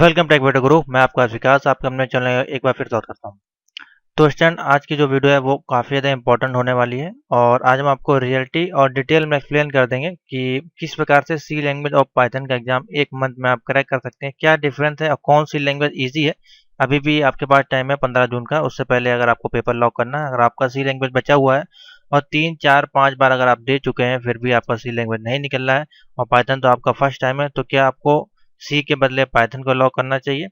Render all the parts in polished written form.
Welcome to take गुरु। मैं आपका विकास आपका अपने चैनल में एक बार फिर स्वागत करता हूं। तो स्टूडेंट, आज की जो वीडियो है वो काफ़ी ज़्यादा इंपॉर्टेंट होने वाली है और आज हम आपको रियलिटी और डिटेल में एक्सप्लेन कर देंगे कि किस प्रकार से सी लैंग्वेज और पाइथन का एग्जाम एक मंथ में आप क्रैक कर सकते हैं, क्या डिफरेंस है और कौन सी लैंग्वेज ईजी है। अभी भी आपके पास टाइम है 15 जून का, उससे पहले अगर आपको पेपर लॉक करना है। अगर आपका सी लैंग्वेज बचा हुआ है और 3 4 5 बार अगर आप दे चुके हैं फिर भी आपका सी लैंग्वेज नहीं निकल रहा है और पाइथन तो आपका फर्स्ट टाइम है, तो क्या आपको सी के बदले पाइथन को लॉक करना चाहिए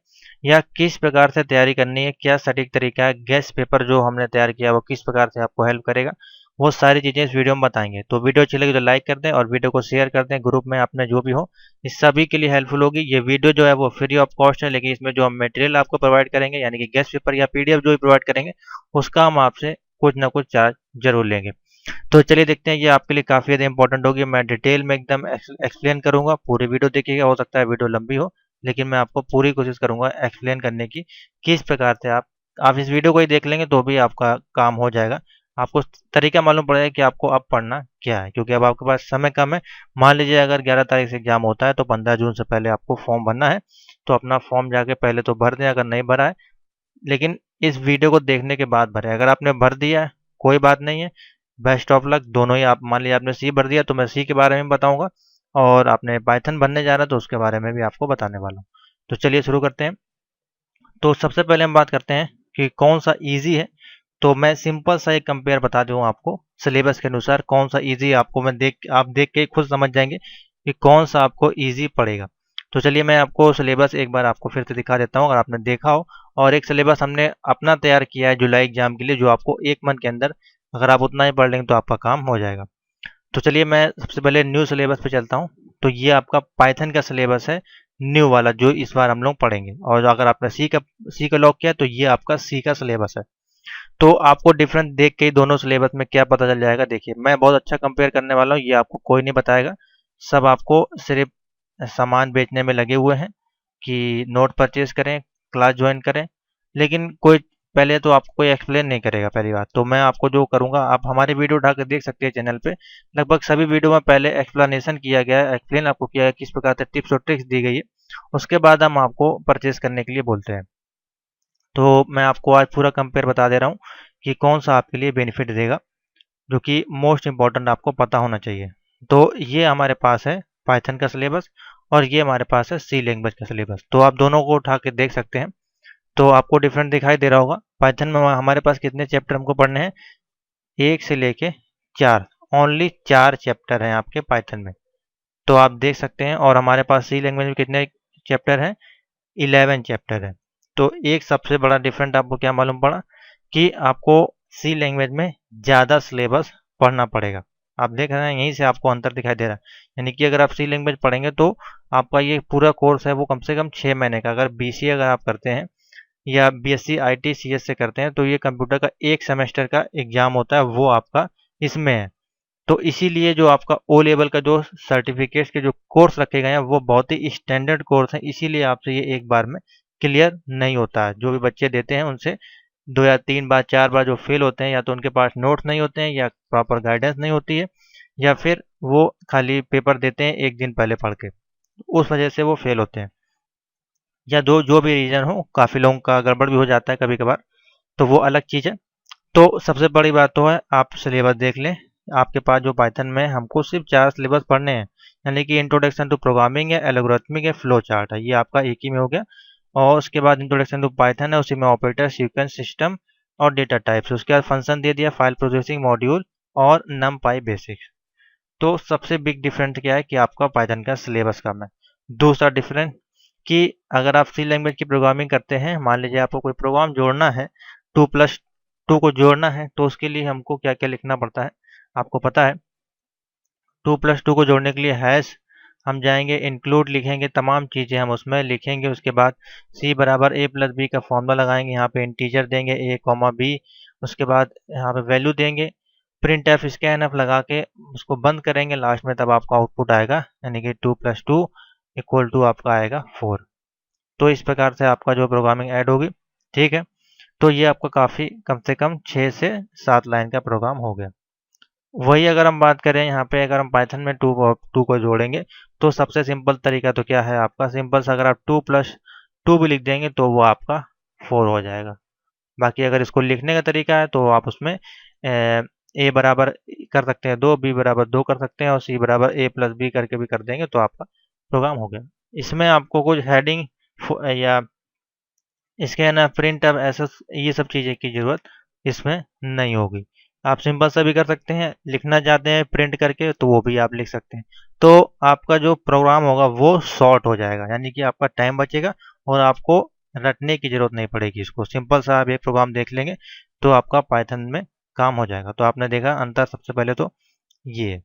या किस प्रकार से तैयारी करनी है, क्या सटीक तरीका है, गेस्ट पेपर जो हमने तैयार किया वो किस प्रकार से आपको हेल्प करेगा, वो सारी चीज़ें इस वीडियो में बताएंगे। तो वीडियो अच्छी लगी तो लाइक कर दें और वीडियो को शेयर कर दें ग्रुप में अपने जो भी हो, इस सभी के लिए हेल्पफुल होगी। ये वीडियो जो है वो फ्री ऑफ कॉस्ट है, लेकिन इसमें जो हम मटेरियल आपको प्रोवाइड करेंगे यानी कि गेस्ट पेपर या पीडीएफ जो भी प्रोवाइड करेंगे उसका हम आपसे कुछ ना कुछ चार्ज जरूर लेंगे। तो चलिए देखते हैं, ये आपके लिए काफ़ी ज़्यादा इंपॉर्टेंट होगी। मैं डिटेल में एकदम एक्सप्लेन करूंगा, पूरी वीडियो देखिएगा। हो सकता है वीडियो लंबी हो लेकिन मैं आपको पूरी कोशिश करूंगा एक्सप्लेन करने की, किस प्रकार से आप इस वीडियो को ही देख लेंगे तो भी आपका काम हो जाएगा। आपको तरीका मालूम पड़ेगा कि आपको अब पढ़ना क्या है, क्योंकि अब आपके पास समय कम है। मान लीजिए अगर 11 तारीख से एग्जाम होता है तो 15 जून से पहले आपको फॉर्म भरना है, तो अपना फॉर्म जाके पहले तो भर दें अगर नहीं भरा है, लेकिन इस वीडियो को देखने के बाद भरें। अगर आपने भर दिया है कोई बात नहीं है, बेस्ट ऑफ लक। दोनों ही, आप मान लीजिए आपने सी भर दिया तो मैं सी के बारे में बताऊंगा और आपने पाइथन भरने जा रहा है तो उसके बारे में भी आपको बताने वाला हूँ। तो चलिए शुरू करते हैं। तो सबसे पहले हम बात करते हैं कि कौन सा इजी है। तो मैं सिंपल सा एक कंपेयर बता दूँ आपको सिलेबस के अनुसार कौन सा इजी है। आपको मैं आप देख के खुद समझ जाएंगे कि कौन सा आपको इजी पड़ेगा। तो चलिए मैं आपको सिलेबस एक बार आपको फिर से दिखा देता हूँ अगर आपने देखा हो। और एक सिलेबस हमने अपना तैयार किया है जुलाई एग्जाम के लिए, जो आपको एक मंथ के अंदर अगर आप उतना ही पढ़ लेंगे तो आपका काम हो जाएगा। तो चलिए मैं सबसे पहले न्यू सिलेबस पे चलता हूँ। तो ये आपका पाइथन का सिलेबस है, न्यू वाला जो इस बार हम लोग पढ़ेंगे। और अगर आपने सी का लॉक किया तो ये आपका सी का सिलेबस है। तो आपको डिफरेंस देख के ही दोनों सिलेबस में क्या पता चल जाएगा। देखिए मैं बहुत अच्छा कंपेयर करने वाला हूँ, ये आपको कोई नहीं बताएगा। सब आपको सिर्फ सामान बेचने में लगे हुए हैं कि नोट परचेज करें, क्लास ज्वाइन करें, लेकिन कोई पहले तो आपको कोई एक्सप्लेन नहीं करेगा। पहली बात तो मैं आपको जो करूंगा, आप हमारे वीडियो उठा कर देख सकते हैं चैनल पे, लगभग सभी वीडियो में पहले एक्सप्लेनेशन किया गया है, एक्सप्लेन आपको किया है किस प्रकार से टिप्स और ट्रिक्स दी गई है, उसके बाद हम आपको परचेज करने के लिए बोलते हैं। तो मैं आपको आज पूरा कंपेयर बता दे रहा हूँ कि कौन सा आपके लिए बेनिफिट देगा, जो कि मोस्ट इम्पॉर्टेंट आपको पता होना चाहिए। तो ये हमारे पास है पाइथन का सिलेबस और ये हमारे पास है सी लैंग्वेज का सिलेबस। तो आप दोनों को उठा के देख सकते हैं तो आपको डिफरेंट दिखाई दे रहा होगा। पाइथन में हमारे पास कितने चैप्टर हमको पढ़ने हैं, 1 से लेके 4, ओनली 4 चैप्टर हैं आपके पाइथन में, तो आप देख सकते हैं। और हमारे पास सी लैंग्वेज में कितने चैप्टर हैं, 11 चैप्टर है। तो एक सबसे बड़ा डिफरेंट आपको क्या मालूम पड़ा कि आपको सी लैंग्वेज में ज़्यादा सिलेबस पढ़ना पड़ेगा। आप देख रहे हैं यहीं से आपको अंतर दिखाई दे रहा है। यानी कि अगर आप सी लैंग्वेज पढ़ेंगे तो आपका ये पूरा कोर्स है वो कम से कम 6 महीने का। अगर बीसीए अगर आप करते हैं या बीएससी आईटी सीएस से करते हैं तो ये कंप्यूटर का एक सेमेस्टर का एग्जाम होता है, वो आपका इसमें है। तो इसीलिए जो आपका ओ लेवल का जो सर्टिफिकेट्स के जो कोर्स रखे गए हैं वो बहुत ही स्टैंडर्ड कोर्स हैं, इसीलिए आपसे ये एक बार में क्लियर नहीं होता है। जो भी बच्चे देते हैं उनसे 2 या 3 बार 4 बार जो फेल होते हैं, या तो उनके पास नोट्स नहीं होते हैं या प्रॉपर गाइडेंस नहीं होती है, या फिर वो खाली पेपर देते हैं एक दिन पहले पढ़ के, उस वजह से वो फेल होते हैं। या दो जो भी रीज़न हो, काफ़ी लोगों का गड़बड़ भी हो जाता है कभी कभार, तो वो अलग चीज़ है। तो सबसे बड़ी बात तो है आप सिलेबस देख लें। आपके पास जो पाइथन में हमको सिर्फ 4 सिलेबस पढ़ने हैं, यानी कि इंट्रोडक्शन टू प्रोग्रामिंग है, एल्गोरिथमिक है, फ्लो चार्ट है, ये आपका एक ही में हो गया। और उसके बाद इंट्रोडक्शन टू पाइथन है, उसी में ऑपरेटर, सीक्वेंस, सिस्टम और डेटा टाइप्स। उसके बाद फंक्शन दे दिया, फाइल प्रोसेसिंग मॉड्यूल और नमपाई बेसिक्स। तो सबसे बिग डिफरेंस क्या है कि आपका पाइथन का सिलेबस कम है। दूसरा डिफरेंस कि अगर आप सी लैंग्वेज की प्रोग्रामिंग करते हैं, मान लीजिए आपको कोई प्रोग्राम जोड़ना है, 2+2 को जोड़ना है, तो उसके लिए हमको क्या क्या लिखना पड़ता है आपको पता है। 2+2 को जोड़ने के लिए हैश हम जाएंगे, इंक्लूड लिखेंगे, तमाम चीज़ें हम उसमें लिखेंगे। उसके बाद सी बराबर ए प्लस बी का फॉर्मूला लगाएंगे, यहाँ पे इंटीजर देंगे ए कॉमा बी, उसके बाद यहाँ पे वैल्यू देंगे, प्रिंट एफ स्कैन एफ लगा के उसको बंद करेंगे, लास्ट में तब आपका आउटपुट आएगा, यानी कि 2+2 इक्वल टू आपका आएगा 4। तो इस प्रकार से आपका जो प्रोग्रामिंग ऐड होगी, ठीक है। तो ये आपका काफ़ी कम से कम 6 से 7 लाइन का प्रोग्राम हो गया। वही अगर हम बात करें यहाँ पे, अगर हम पाइथन में टू को जोड़ेंगे तो सबसे सिंपल तरीका तो क्या है आपका, सिंपल सा अगर आप 2 भी लिख देंगे तो वो आपका 4 हो जाएगा। बाकी अगर इसको लिखने का तरीका है तो आप उसमें ए बराबर कर सकते हैं 2, बी बराबर 2 कर सकते हैं और सी बराबर ए प्लस बी करके भी कर देंगे तो आपका प्रोग्राम हो गया। इसमें आपको कुछ हेडिंग या इसके है ना प्रिंट अब ऐसा ये सब चीज़ें की ज़रूरत इसमें नहीं होगी। आप सिंपल सा भी कर सकते हैं, लिखना चाहते हैं प्रिंट करके तो वो भी आप लिख सकते हैं। तो आपका जो प्रोग्राम होगा वो शॉर्ट हो जाएगा, यानी कि आपका टाइम बचेगा और आपको रटने की ज़रूरत नहीं पड़ेगी। इसको सिंपल सा आप एक प्रोग्राम देख लेंगे तो आपका पाइथन में काम हो जाएगा। तो आपने देखा अंतर सबसे पहले तो ये है।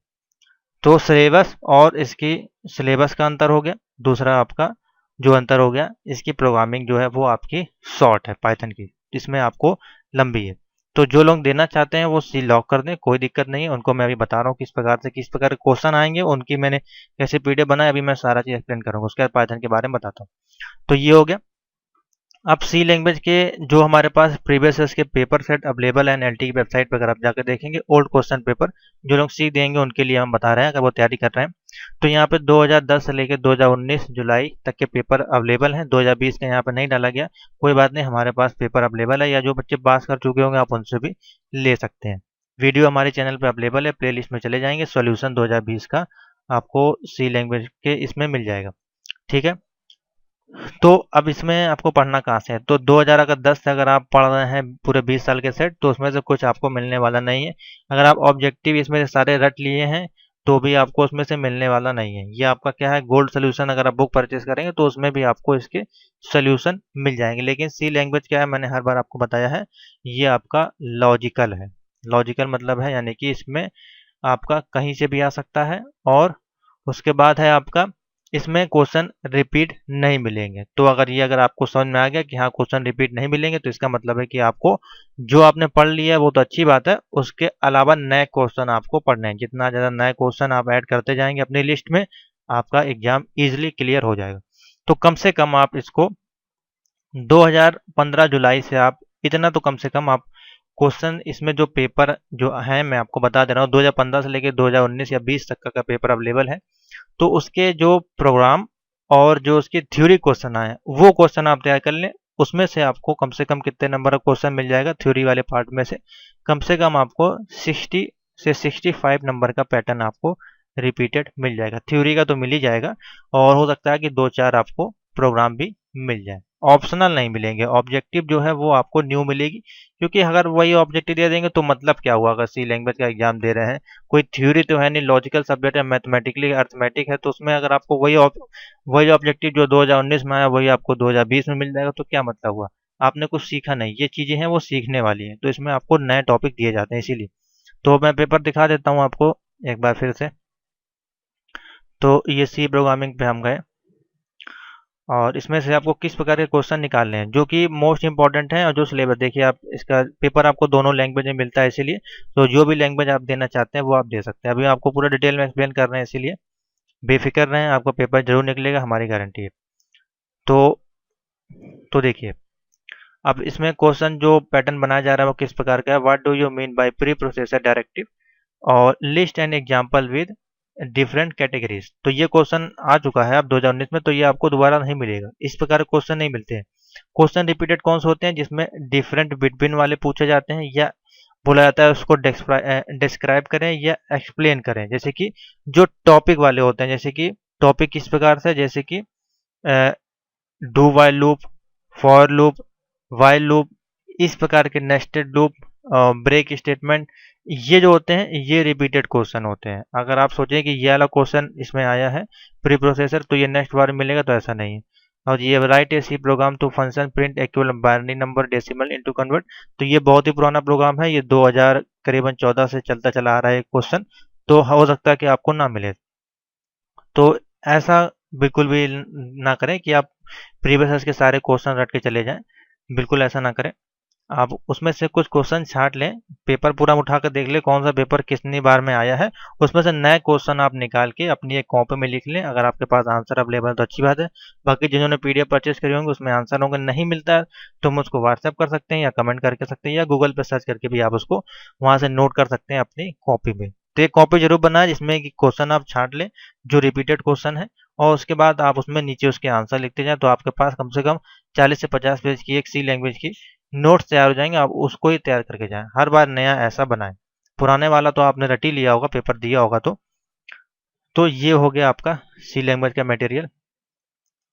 तो सिलेबस और इसकी सिलेबस का अंतर हो गया। दूसरा आपका जो अंतर हो गया, इसकी प्रोग्रामिंग जो है वो आपकी शॉर्ट है पाइथन की, इसमें आपको लंबी है। तो जो लोग देना चाहते हैं वो सी लॉक कर दें, कोई दिक्कत नहीं है। उनको मैं अभी बता रहा हूँ किस प्रकार से किस प्रकार के क्वेश्चन आएंगे, उनकी मैंने कैसे पीडीएफ बनाया अभी मैं सारा चीज़ एक्सप्लेन करूँगा। उसके बाद पाइथन के बारे में बताता हूँ। तो ये हो गया। अब सी लैंग्वेज के जो हमारे पास प्रीवियस ईयर्स के पेपर सेट अवेलेबल है एनएलटी की वेबसाइट पर, अगर आप जाकर देखेंगे ओल्ड क्वेश्चन पेपर जो लोग सी देंगे उनके लिए हम बता रहे हैं अगर वो तैयारी कर रहे हैं। तो यहाँ पे 2010 से लेकर 2019 जुलाई तक के पेपर अवेलेबल हैं। 2020 का यहाँ पे नहीं डाला गया, कोई बात नहीं, हमारे पास पेपर अवेलेबल है, या जो बच्चे पास कर चुके होंगे आप उनसे भी ले सकते हैं। वीडियो हमारे चैनल पर अवेलेबल है, प्ले लिस्ट में चले जाएंगे, सोल्यूशन 2020 का आपको सी लैंग्वेज के इसमें मिल जाएगा। ठीक है, तो अब इसमें आपको पढ़ना कहाँ से है? तो 2010 से अगर आप पढ़ रहे हैं पूरे 20 साल के सेट तो उसमें से कुछ आपको मिलने वाला नहीं है। अगर आप ऑब्जेक्टिव इसमें से सारे रट लिए हैं तो भी आपको उसमें से मिलने वाला नहीं है। ये आपका क्या है, गोल्ड सोल्यूशन। अगर आप बुक परचेज करेंगे तो उसमें भी आपको इसके सोल्यूशन मिल जाएंगे। लेकिन सी लैंग्वेज क्या है, मैंने हर बार आपको बताया है, ये आपका लॉजिकल है। लॉजिकल मतलब है यानी कि इसमें आपका कहीं से भी आ सकता है और उसके बाद है आपका इसमें क्वेश्चन रिपीट नहीं मिलेंगे। तो अगर आपको समझ में आ गया कि हाँ क्वेश्चन रिपीट नहीं मिलेंगे तो इसका मतलब है कि आपको जो आपने पढ़ लिया है वो तो अच्छी बात है, उसके अलावा नए क्वेश्चन आपको पढ़ने हैं। जितना ज़्यादा नए क्वेश्चन आप ऐड करते जाएंगे अपनी लिस्ट में, आपका एग्जाम इजिली क्लियर हो जाएगा। तो कम से कम आप इसको 2015 जुलाई से आप इतना तो कम से कम आप क्वेश्चन इसमें जो पेपर जो है मैं आपको बता दे रहा हूँ, 2015 से लेकर 2019 या 20 तक का पेपर अवेलेबल है। तो उसके जो प्रोग्राम और जो उसके थ्योरी क्वेश्चन आए वो क्वेश्चन आप तैयार कर लें। उसमें से आपको कम से कम कितने नंबर का क्वेश्चन मिल जाएगा थ्योरी वाले पार्ट में से, कम आपको 60 से 65 नंबर का पैटर्न आपको रिपीटेड मिल जाएगा। थ्योरी का तो मिल ही जाएगा और हो सकता है कि 2-4 आपको प्रोग्राम भी मिल जाए। ऑप्शनल नहीं मिलेंगे, ऑब्जेक्टिव जो है वो आपको न्यू मिलेगी, क्योंकि अगर वही ऑब्जेक्टिव दे देंगे तो मतलब क्या हुआ अगर सी लैंग्वेज का एग्जाम दे रहे हैं। कोई थ्योरी तो है नहीं, लॉजिकल सब्जेक्ट है, मैथमेटिकली अर्थमेटिक है, तो उसमें अगर आपको वही ऑब्जेक्टिव जो 2019 में आया वही आपको 2020 में मिल जाएगा तो क्या मतलब हुआ, आपने कुछ सीखा नहीं। ये चीज़ें हैं वो सीखने वाली हैं, तो इसमें आपको नए टॉपिक दिए जाते हैं इसीलिए। तो मैं पेपर दिखा देता हूँ आपको एक बार फिर से। तो ये सी प्रोग्रामिंग पे हम गए और इसमें से आपको किस प्रकार के क्वेश्चन निकालने हैं जो कि मोस्ट इंपॉर्टेंट है। और जो सिलेबस देखिए, आप इसका पेपर आपको दोनों लैंग्वेज में मिलता है, इसीलिए तो जो भी लैंग्वेज आप देना चाहते हैं वो आप दे सकते हैं। अभी आपको पूरा डिटेल में एक्सप्लेन कर रहे हैं, इसीलिए बेफिक्र रहें, आपका पेपर जरूर निकलेगा, हमारी गारंटी है। तो देखिए, अब इसमें क्वेश्चन जो पैटर्न बनाया जा रहा है वो किस प्रकार का है। What do you mean by preprocessor directive और list an example with different categories. तो ये क्वेश्चन आ चुका है अब 2019 में, तो ये आपको दोबारा नहीं मिलेगा, इस प्रकार के क्वेश्चन नहीं मिलते हैं। क्वेश्चन रिपीटेड कौन से होते हैं, जिसमें डिफरेंट बिटवीन वाले पूछे जाते हैं या बोला जाता है उसको डिस्क्राइब करें या एक्सप्लेन करें। जैसे कि जो टॉपिक वाले होते हैं, जैसे कि टॉपिक किस प्रकार से, जैसे कि do while loop, for loop, while loop, इस प्रकार के नेस्टेड लूप, ब्रेक स्टेटमेंट, ये जो होते हैं ये रिपीटेड क्वेश्चन होते हैं। अगर आप सोचें कि ये वाला क्वेश्चन इसमें आया है प्री प्रोसेसर तो ये नेक्स्ट बार मिलेगा, तो ऐसा नहीं है। और ये write a C program to function print equal binary number decimal into convert, तो ये बहुत ही पुराना प्रोग्राम है, ये 2000 करीबन 14 से चलता चला आ रहा है क्वेश्चन, तो हो सकता है कि आपको ना मिले। तो ऐसा बिल्कुल भी ना करें कि आप प्रीवियस के सारे क्वेश्चन रट के चले जाएं, बिल्कुल ऐसा ना करें। आप उसमें से कुछ क्वेश्चन छांट लें, पेपर पूरा उठा कर देख लें कौन सा पेपर कितनी बार में आया है, उसमें से नए क्वेश्चन आप निकाल के अपनी एक कॉपी में लिख लें। अगर आपके पास आंसर अवेलेबल है तो अच्छी बात है, बाकी जिन्होंने पीडीएफ परचेज करी होंगे उसमें आंसर होंगे, नहीं मिलता है तो हम उसको व्हाट्सएप कर सकते हैं या कमेंट करके सकते हैं या गूगल पर सर्च करके भी आप उसको वहाँ से नोट कर सकते हैं अपनी कॉपी में। तो एक कॉपी जरूर बनाए जिसमें कि क्वेश्चन आप छांट लें जो रिपीटेड क्वेश्चन है, और उसके बाद आप उसमें नीचे उसके आंसर लिखते जाएं, तो आपके पास कम से कम 40 से 50 पेज की एक सी लैंग्वेज की नोट्स तैयार हो जाएंगे। आप उसको ही तैयार करके जाएं, हर बार नया ऐसा बनाएं। पुराने वाला तो आपने रट ही लिया होगा, पेपर दिया होगा। तो ये हो गया आपका सी लैंग्वेज का मटेरियल।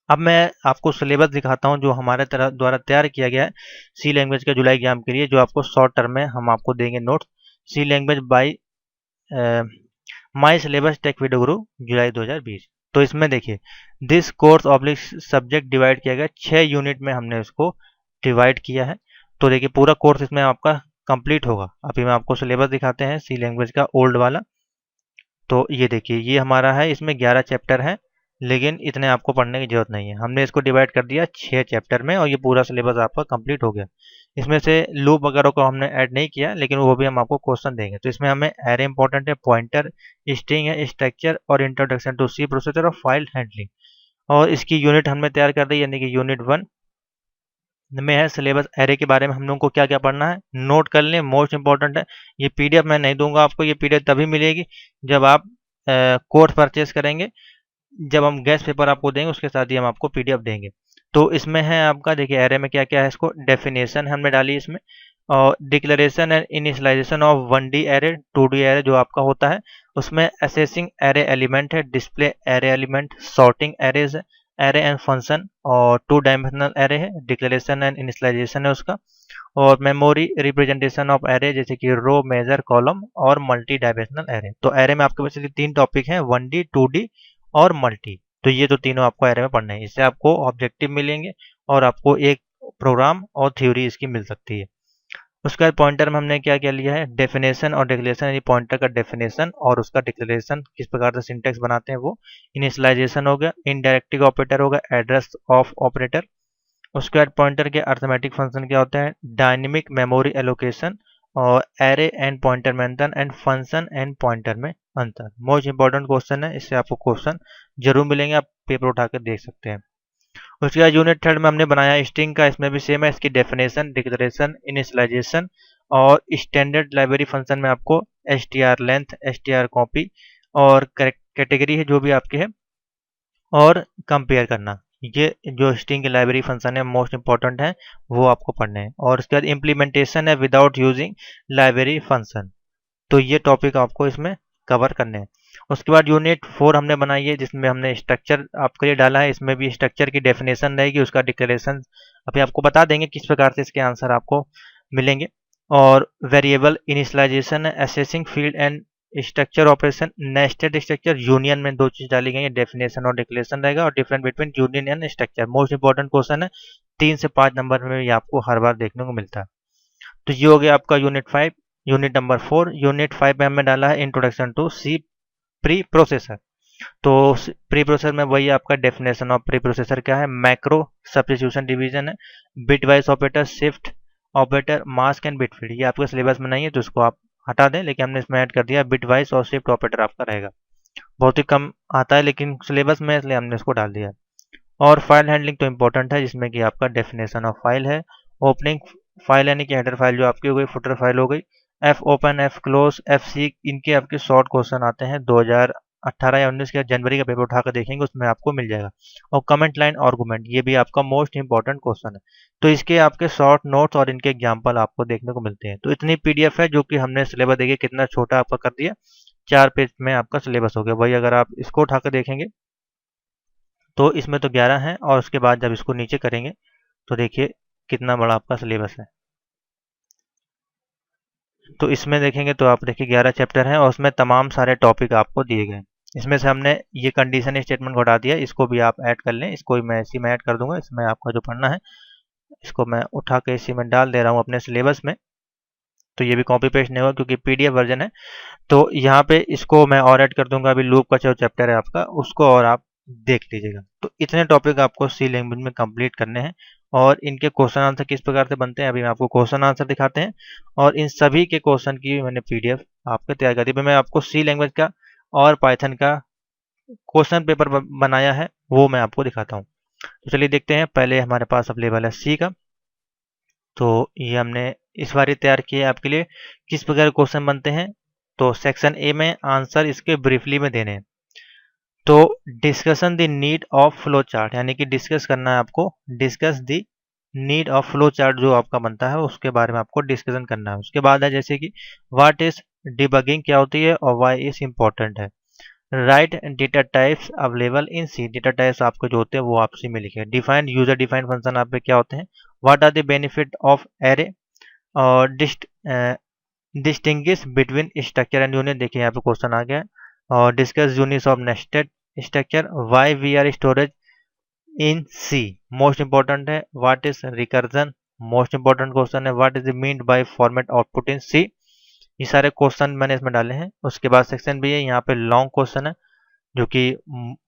अब मैं आपको सिलेबस दिखाता हूँ जो हमारे तरह द्वारा तैयार किया गया है सी लैंग्वेज के जुलाई एग्जाम के लिए, जो आपको शॉर्ट टर्म में हम आपको देंगे notes. C language by my syllabus tech video guru जुलाई 2020। तो इसमें देखिए, this course oblique subject divide किया गया, 6 यूनिट में हमने इसको डिवाइड किया है। तो देखिए पूरा कोर्स इसमें आपका कंप्लीट होगा। अभी मैं आपको सिलेबस दिखाते हैं सी लैंग्वेज का ओल्ड वाला। तो ये देखिए, ये हमारा है, इसमें 11 चैप्टर हैं, लेकिन इतने आपको पढ़ने की जरूरत नहीं है। हमने इसको डिवाइड कर दिया 6 चैप्टर में और ये पूरा सिलेबस आपका कंप्लीट हो गया। इसमें से लूप वगैरह को हमने ऐड नहीं किया, लेकिन वो भी हम आपको क्वेश्चन देंगे। तो इसमें हमें एरे इंपॉर्टेंट है, पॉइंटर, स्ट्रिंग है, स्ट्रक्चर और इंट्रोडक्शन टू सी प्रोसेसर और फाइल हैंडलिंग। और इसकी यूनिट हमने तैयार कर दी, यानी कि यूनिट 1 में है सिलेबस। एरे के बारे में हम लोगों को क्या क्या पढ़ना है नोट कर लें, मोस्ट इंपॉर्टेंट है। ये पीडीएफ मैं नहीं दूंगा आपको, ये पीडीएफ तभी मिलेगी जब आप कोर्स परचेज करेंगे। जब हम गेस्ट पेपर आपको देंगे उसके साथ ही हम आपको पीडीएफ देंगे। तो इसमें है आपका, देखिए एरे में क्या क्या है, इसको डेफिनेशन हमने डाली इसमें, और declaration and initialization of 1D array, 2D array जो आपका होता है, उसमें असेसिंग एरे एलिमेंट है, display array element, sorting arrays है, एरे एंड फंक्शन, और 2 डायमेंशनल एरे है, डिक्लेरेशन एंड इनिशियलाइजेशन है उसका, और मेमोरी रिप्रेजेंटेशन ऑफ एरे जैसे कि रो, मेजर, कॉलम और मल्टी डायमेंशनल एरे। तो एरे में आपके पास 3 टॉपिक हैं, 1D, 2D और मल्टी। तो ये तो तीनों आपको एरे में पढ़ने हैं। इससे आपको ऑब्जेक्टिव मिलेंगे और आपको एक प्रोग्राम और थ्योरी इसकी मिल सकती है। उसके बाद पॉइंटर में हमने क्या क्या लिया है, डेफिनेशन और डिक्लेरेशन, यानी पॉइंटर का डेफिनेशन और उसका डिक्लेरेशन किस प्रकार से सिंटेक्स बनाते हैं वो। इनिशियलाइजेशन हो गया, इनडायरेक्टिव ऑपरेटर होगा, एड्रेस ऑफ ऑपरेटर। उसके बाद पॉइंटर के अर्थमेटिक फंक्शन क्या होता है, डायनेमिक मेमोरी एलोकेशन, और एरे एंड पॉइंटर में अंतर, एंड फंक्शन एंड पॉइंटर में अंतर। मोस्ट इंपॉर्टेंट क्वेश्चन है, इससे आपको क्वेश्चन जरूर मिलेंगे, आप पेपर उठा कर देख सकते हैं। उसके बाद यूनिट 3 में हमने बनाया स्ट्रिंग का, इसमें भी सेम है, इसकी डेफिनेशन, डिक्लेरेशन, इनिशियलाइजेशन, और स्टैंडर्ड लाइब्रेरी फंक्शन में आपको str लेंथ, str कॉपी और कैटेगरी है जो भी आपके है, और कंपेयर करना। ये जो स्ट्रिंग की लाइब्रेरी फंक्शन है मोस्ट इंपॉर्टेंट है, वो आपको पढ़ने हैं। और उसके बाद इम्प्लीमेंटेशन है विदाउट यूजिंग लाइब्रेरी फंक्शन। तो ये टॉपिक आपको इसमें कवर करने हैं। उसके बाद यूनिट 4 हमने बनाई है, जिसमें हमने स्ट्रक्चर आपके लिए डाला है। इसमें भी स्ट्रक्चर की डेफिनेशन रहेगी, उसका डिक्लेरेशन अभी आपको बता देंगे किस प्रकार से इसके आंसर आपको मिलेंगे। और वेरिएबल इनिशियलाइजेशन है, assessing field and structure operation, nested structure, union में 2 चीज डाली गई है, डेफिनेशन और डिक्लेरेशन रहेगा, और difference between union and structure. Most important question है, 3 से 5 नंबर में ये आपको हर बार देखने को मिलता है। तो ये हो गया आपका यूनिट 5। यूनिट नंबर 4, यूनिट 5 में हमने डाला है introduction to C preprocessor. तो प्री प्रोसेसर में वही आपका डेफिनेशन ऑफ प्री प्रोसेसर क्या है, मैक्रो, सब्स्टिट्यूशन, डिवीजन है, bitwise operator, shift operator, mask and bit field. ये आपके सिलेबस में नहीं है तो इसको आप हटा दें, लेकिन हमने इसमें ऐड कर दिया बिट वाइज और शिफ्ट ऑपरेटर आपका रहेगा। बहुत ही कम आता है लेकिन सिलेबस में, इसलिए हमने इसको डाल दिया। और फाइल हैंडलिंग तो इंपॉर्टेंट है, जिसमें कि आपका डेफिनेशन ऑफ फाइल है, ओपनिंग फाइल यानी कि हेडर फाइल जो आपकी हो गई, फुटर फाइल हो गई, F open, F close, F C, इनके आपके शॉर्ट क्वेश्चन आते हैं 2018 या 19 के जनवरी का पेपर उठाकर देखेंगे, उसमें आपको मिल जाएगा। और कमेंट लाइन आर्गुमेंट, ये भी आपका मोस्ट इंपॉर्टेंट क्वेश्चन है। तो इसके आपके शॉर्ट नोट्स और इनके एग्जाम्पल आपको देखने को मिलते हैं। तो इतनी पीडीएफ है जो कि हमने सिलेबस देखिए कितना छोटा आपका कर दिया, 4 पेज में आपका सिलेबस हो गया। वही अगर आप इसको उठाकर देखेंगे तो इसमें तो 11 हैं, और उसके बाद जब इसको नीचे करेंगे तो देखिए कितना बड़ा आपका सिलेबस है। तो इसमें देखेंगे तो आप देखिए 11 चैप्टर हैं और उसमें तमाम सारे टॉपिक आपको दिए गए हैं। इसमें से हमने ये कंडीशन स्टेटमेंट को हटा दिया, इसको भी आप ऐड कर लें, इसको मैं इसी में ऐड कर दूंगा। इसमें आपका जो पढ़ना है इसको मैं उठा के इसी में डाल दे रहा हूँ अपने सिलेबस में। तो ये भी कॉपी पेस्ट नहीं होगा क्योंकि पीडीएफ वर्जन है। तो यहाँ पे इसको मैं और ऐड कर दूंगा, अभी लूप का जो चैप्टर है आपका उसको और आप देख लीजिएगा। तो इतने टॉपिक आपको सी लैंग्वेज में कंप्लीट करने हैं, और इनके क्वेश्चन आंसर किस प्रकार से बनते हैं अभी मैं आपको क्वेश्चन आंसर दिखाते हैं। और इन सभी के क्वेश्चन की मैंने पीडीएफ आपको तैयार कर दी। मैं आपको सी लैंग्वेज का और पाइथन का क्वेश्चन पेपर बनाया है, वो मैं आपको दिखाता हूँ। तो चलिए देखते हैं। पहले हमारे पास अवेलेबल है सी का, तो ये हमने इस बार तैयार किया है आपके लिए। किस प्रकार क्वेश्चन बनते हैं, तो सेक्शन ए में आंसर इसके ब्रीफली में देने हैं। तो discussion the need of flow chart, यानी कि डिस्कस करना है आपको, discuss the need of flow chart जो आपका बनता है उसके बारे में आपको डिस्कशन करना है। उसके बाद है जैसे कि व्हाट इज डिबगिंग क्या होती है और व्हाई इज इम्पोर्टेंट है। Write data types available in C, data types आपको जो होते हैं वो आप सी में लिखे। डिफाइन यूजर डिफाइन फंक्शन आप पे क्या होते हैं। What are the benefit of array और distinguish between structure and unit, देखिए यहाँ पे क्वेश्चन आ गया। और discuss units of nested structure, why we are storage in C, most important है। What is recursion, most important question है। What is mean by format output in C, ये सारे क्वेश्चन मैंने इसमें डाले हैं। उसके बाद सेक्शन भी है, यहाँ पे लॉन्ग क्वेश्चन है जो कि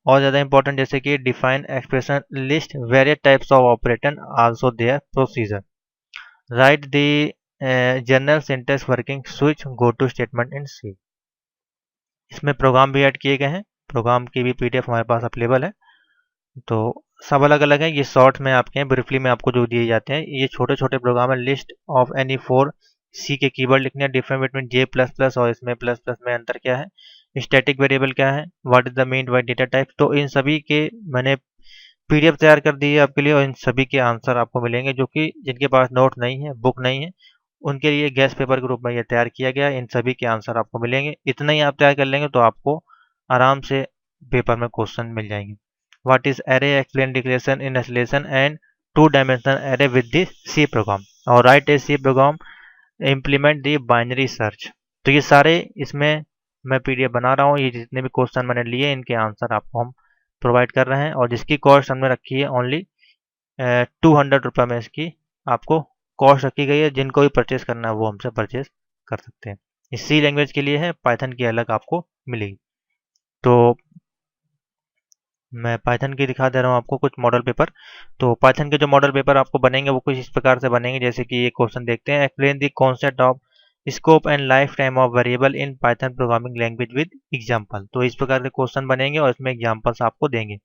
और ज़्यादा इंपॉर्टेंट, जैसे कि define expression list various types of operator also their procedure, write the general syntax working switch go to statement in C. इसमें प्रोग्राम भी ऐड किए गए हैं, प्रोग्राम की भी पीडीएफ हमारे पास अवेलेबल है। तो सब अलग अलग है, ये शॉर्ट में आपके हैं, ब्रीफली में आपको जो दिए जाते हैं ये छोटे छोटे प्रोग्राम है। लिस्ट ऑफ एनी फोर सी के कीवर्ड लिखने हैं, डिफरेंट बिटवीन जे प्लस प्लस और इसमें प्लस प्लस में अंतर क्या है, स्टैटिक वेरिएबल क्या है, what is the mean by data type. तो इन सभी के मैंने पीडीएफ तैयार कर दी है आपके लिए, और इन सभी के आंसर आपको मिलेंगे। जो कि जिनके पास नोट नहीं है, बुक नहीं है, उनके लिए गेस्ट पेपर के रूप में ये तैयार किया गया है। इन सभी के आंसर आपको मिलेंगे, इतना ही आप तैयार कर लेंगे तो आपको आराम से पेपर में क्वेश्चन मिल जाएंगे। What is array, explain declaration in acceleration and two dimensional array with the C program, और write a C program implement the binary search. तो ये सारे इसमें मैं पीडीएफ बना रहा हूँ, ये जितने भी क्वेश्चन मैंने लिए इनके आंसर आपको हम प्रोवाइड कर रहे हैं, और जिसकी कॉस्ट हमने रखी है ओनली 200 रुपये में इसकी आपको कॉस्ट रखी गई है। जिनको भी परचेज करना है वो हमसे परचेज कर सकते हैं। इस सी लैंग्वेज के लिए है, पाइथन की अलग आपको मिलेगी। तो मैं पाइथन की दिखा दे रहा हूँ आपको कुछ मॉडल पेपर। तो पाइथन के जो मॉडल पेपर आपको बनेंगे वो कुछ इस प्रकार से बनेंगे, जैसे कि ये क्वेश्चन देखते हैं। Explain the concept of scope and life time of variable in Python programming language with example. तो इस प्रकार के क्वेश्चन बनेंगे और इसमें एग्जांपल्स आपको देंगे।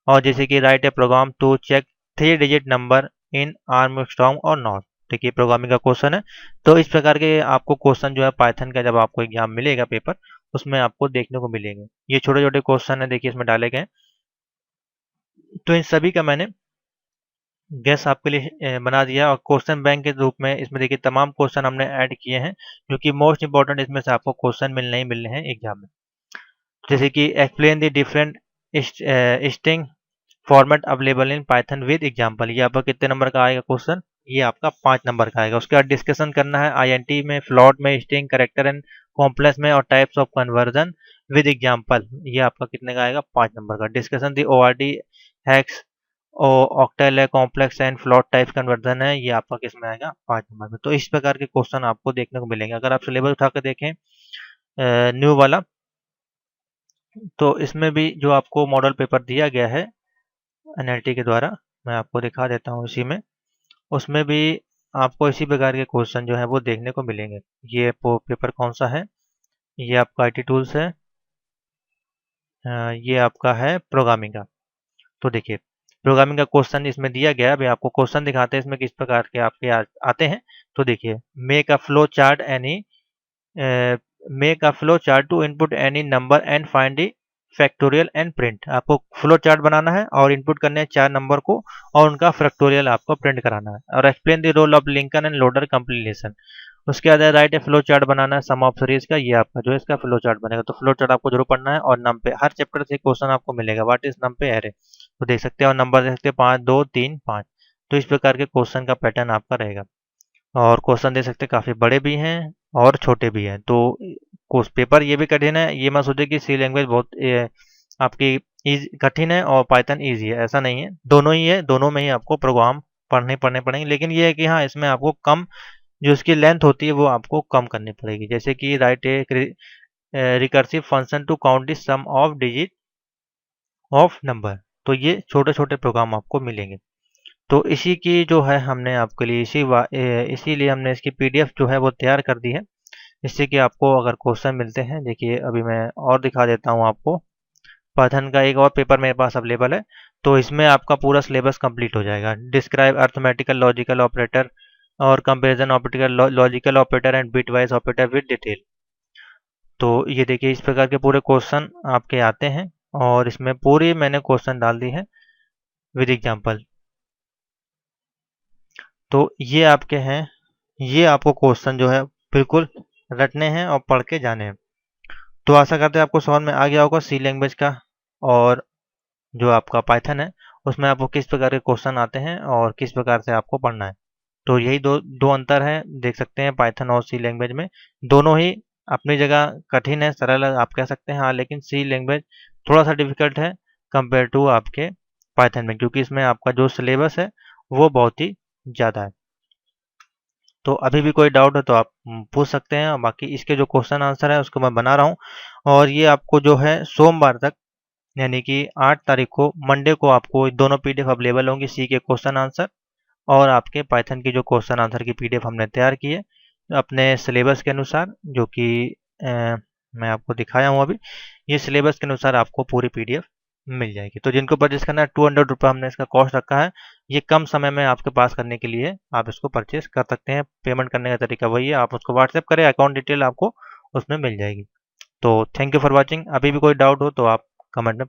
और जैसे कि write a program to check 3 digit number in Armstrong और नॉट, देखिए प्रोग्रामिंग का क्वेश्चन है। तो इस प्रकार के आपको क्वेश्चन जो है पाइथन का जब आपको एग्जाम मिलेगा पेपर, उसमें आपको देखने को मिलेंगे। ये छोटे छोटे क्वेश्चन है, देखिए इसमें डाले गए। तो इन सभी का मैंने गैस आपके लिए बना दिया, और क्वेश्चन बैंक के रूप में इसमें देखिए तमाम क्वेश्चन हमने ऐड किए हैं, जो कि मोस्ट इंपॉर्टेंट इसमें से आपको क्वेश्चन मिलने ही मिलने हैं एग्जाम में। जैसे कि explain the different string format available in Python with example, ये आपका कितने नंबर का आएगा क्वेश्चन, ये आपका 5 नंबर का आएगा। उसके बाद डिस्कशन करना है आईएनटी में, फ्लोट में, स्ट्रिंग, कैरेक्टर एंड कॉम्प्लेक्स में, और types of conversion with example, ये आपका कितने का आएगा, 5 नंबर का। डिस्कशन दी ओआरडी हैक्स ऑक्टल है, complex and float type conversion है, ये आपका किस में आएगा, 5 नंबर में। तो इस प्रकार के क्वेश्चन आपको देखने को मिलेंगे। अगर आप सिलेबस उठा कर देखें न्यू वाला, तो इसमें भी जो आपको मॉडल पेपर दिया गया है एनएलटी के द्वारा, मैं आपको दिखा देता हूँ इसी में, उसमें भी आपको इसी प्रकार के क्वेश्चन जो है वो देखने को मिलेंगे। ये पेपर कौन सा है, ये आपका आईटी टूल्स है, ये आपका है प्रोग्रामिंग का। तो देखिए प्रोग्रामिंग का क्वेश्चन इसमें दिया गया है, अभी आपको क्वेश्चन दिखाते हैं इसमें किस प्रकार के आपके आते हैं। तो देखिए make a flow chart any, make a flow chart to input any number and find the factorial and print, आपको फ्लो चार्ट बनाना है और इनपुट करने हैं 4 नंबर को, और उनका फैक्टोरियल आपको प्रिंट कराना है। और explain the role of linker and loader completion, उसके बाद राइट ए फ्लो चार्ट बनाना है सम ऑफ सीरीज का, ये आपका जो है इसका फ्लो चार्ट बनेगा। तो फ्लो चार्ट आपको जरूर पढ़ना है। और नम पे हर चैप्टर से क्वेश्चन आपको मिलेगा, व्हाट इज नम पे एरे, तो देख सकते हैं, और नंबर देख सकते हैं 5 2 3 5। तो इस प्रकार के क्वेश्चन का पैटर्न आपका रहेगा। और क्वेश्चन देख सकते हैं काफ़ी बड़े भी हैं और छोटे भी हैं। तो कोर्स पेपर ये भी कठिन है, ये मत सोचिए कि सी लैंग्वेज बहुत आपकी कठिन है और पाइथन ईजी है, ऐसा नहीं है। दोनों ही है, दोनों में ही आपको प्रोग्राम पढ़ने पड़ेंगे। लेकिन ये है कि हाँ, इसमें आपको कम जो इसकी लेंथ होती है वो आपको कम करनी पड़ेगी। जैसे कि write a recursive function to count the sum of digit of number, तो ये छोटे छोटे प्रोग्राम आपको मिलेंगे। तो इसी की जो है हमने आपके लिए इसीलिए हमने इसकी पीडीएफ जो है वो तैयार कर दी है, इससे कि आपको अगर क्वेश्चन मिलते हैं। देखिए अभी मैं और दिखा देता हूँ आपको, पाइथन का एक और पेपर मेरे पास अवेलेबल है, तो इसमें आपका पूरा सिलेबस कंप्लीट हो जाएगा। डिस्क्राइब अर्थमेटिकल लॉजिकल ऑपरेटर और comparison operator, logical operator and bit wise operator with detail. तो ये देखिए इस प्रकार के पूरे क्वेश्चन आपके आते हैं, और इसमें पूरी मैंने क्वेश्चन डाल दी है विद एग्जांपल। तो ये आपके हैं, ये आपको क्वेश्चन जो है बिल्कुल रटने हैं और पढ़ के जाने हैं। तो आशा करते हैं आपको समझ में आ गया होगा सी लैंग्वेज का और जो आपका पाइथन है उसमें आपको किस प्रकार के क्वेश्चन आते हैं और किस प्रकार से आपको पढ़ना है। तो यही दो दो अंतर है, देख सकते हैं पाइथन और सी लैंग्वेज में। दोनों ही अपनी जगह कठिन है, सरल है आप कह सकते हैं, हाँ, लेकिन सी लैंग्वेज थोड़ा सा डिफिकल्ट है कंपेयर टू आपके पाइथन में, क्योंकि इसमें आपका जो सिलेबस है वो बहुत ही ज़्यादा है। तो अभी भी कोई डाउट है तो आप पूछ सकते हैं, और बाकी इसके जो क्वेश्चन आंसर है उसको मैं बना रहा हूँ। और ये आपको जो है सोमवार तक, यानी कि 8 तारीख को, मंडे को आपको दोनों पीडीएफ अवेलेबल होंगी, सी के क्वेश्चन आंसर और आपके पाइथन की जो क्वेश्चन आंसर की पीडीएफ हमने तैयार की है अपने सिलेबस के अनुसार, जो कि मैं आपको दिखाया हूँ अभी। ये सिलेबस के अनुसार आपको पूरी पीडीएफ मिल जाएगी। तो जिनको परचेज करना है, 200 रुपये हमने इसका कॉस्ट रखा है। ये कम समय में आपके पास करने के लिए आप इसको परचेज कर सकते हैं। पेमेंट करने का तरीका वही है, आप उसको व्हाट्सएप करें, अकाउंट डिटेल आपको उसमें मिल जाएगी। तो थैंक यू फॉर वॉचिंग। अभी भी कोई डाउट हो तो आप कमेंट में